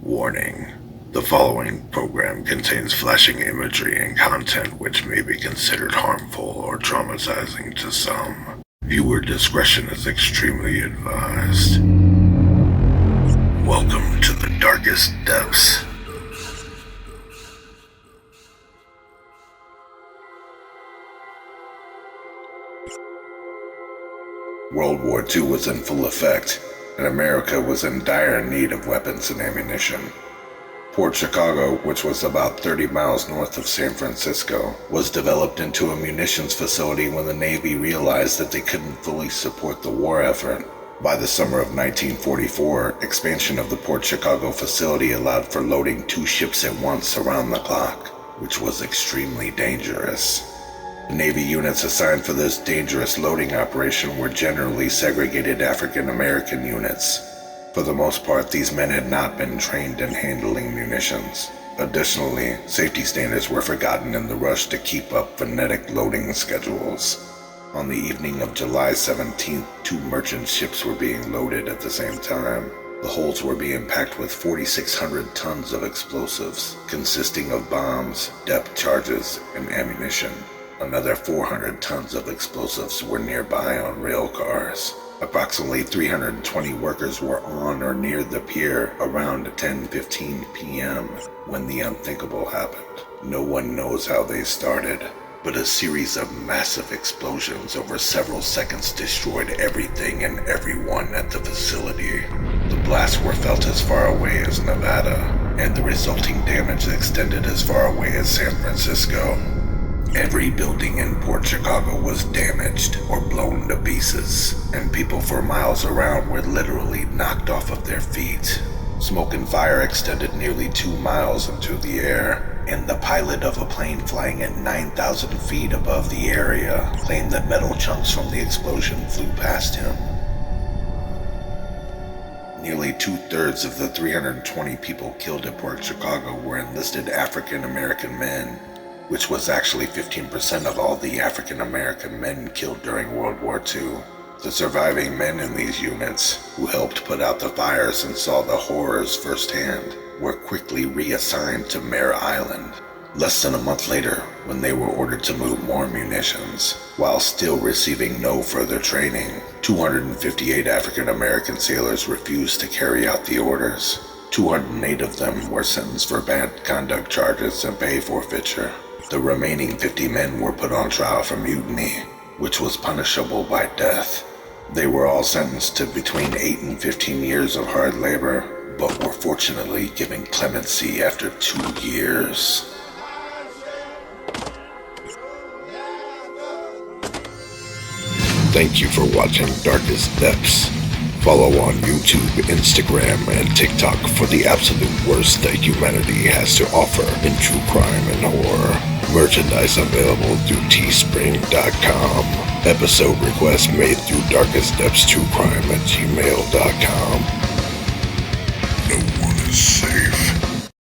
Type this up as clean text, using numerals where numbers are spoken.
Warning. The following program contains flashing imagery and content which may be considered harmful or traumatizing to some. Viewer discretion is extremely advised. Welcome to the darkest depths. World War II was in full effect, and America was in dire need of weapons and ammunition. Port Chicago, which was about 30 miles north of San Francisco, was developed into a munitions facility when the Navy realized that they couldn't fully support the war effort. By the summer of 1944, expansion of the Port Chicago facility allowed for loading 2 ships at once around the clock, which was extremely dangerous. The Navy units assigned for this dangerous loading operation were generally segregated African American units. For the most part, these men had not been trained in handling munitions. Additionally, safety standards were forgotten in the rush to keep up frenetic loading schedules. On the evening of July 17th, 2 merchant ships were being loaded at the same time. The holds were being packed with 4,600 tons of explosives, consisting of bombs, depth charges, and ammunition. Another 400 tons of explosives were nearby on rail cars. Approximately 320 workers were on or near the pier around 10:15 p.m. when the unthinkable happened. No one knows how they started, but a series of massive explosions over several seconds destroyed everything and everyone at the facility. The blasts were felt as far away as Nevada, and the resulting damage extended as far away as San Francisco. Every building in Port Chicago was damaged or blown to pieces, and people for miles around were literally knocked off of their feet. Smoke and fire extended nearly 2 miles into the air, and the pilot of a plane flying at 9,000 feet above the area claimed that metal chunks from the explosion flew past him. Nearly 2/3 of the 320 people killed at Port Chicago were enlisted African American men, which was actually 15% of all the African American men killed during World War II. The surviving men in these units, who helped put out the fires and saw the horrors firsthand, were quickly reassigned to Mare Island. Less than a month later, when they were ordered to move more munitions, while still receiving no further training, 258 African American sailors refused to carry out the orders. 208 of them were sentenced for bad conduct charges and pay forfeiture. The remaining 50 men were put on trial for mutiny, which was punishable by death. They were all sentenced to between 8 and 15 years of hard labor, but were fortunately given clemency after 2 years. Thank you for watching Darkest Depths. Follow on YouTube, Instagram, and TikTok for the absolute worst that humanity has to offer in true crime and horror. Merchandise available through teespring.com. Episode requests made through darkestdepthstruecrime@gmail.com. No one is safe.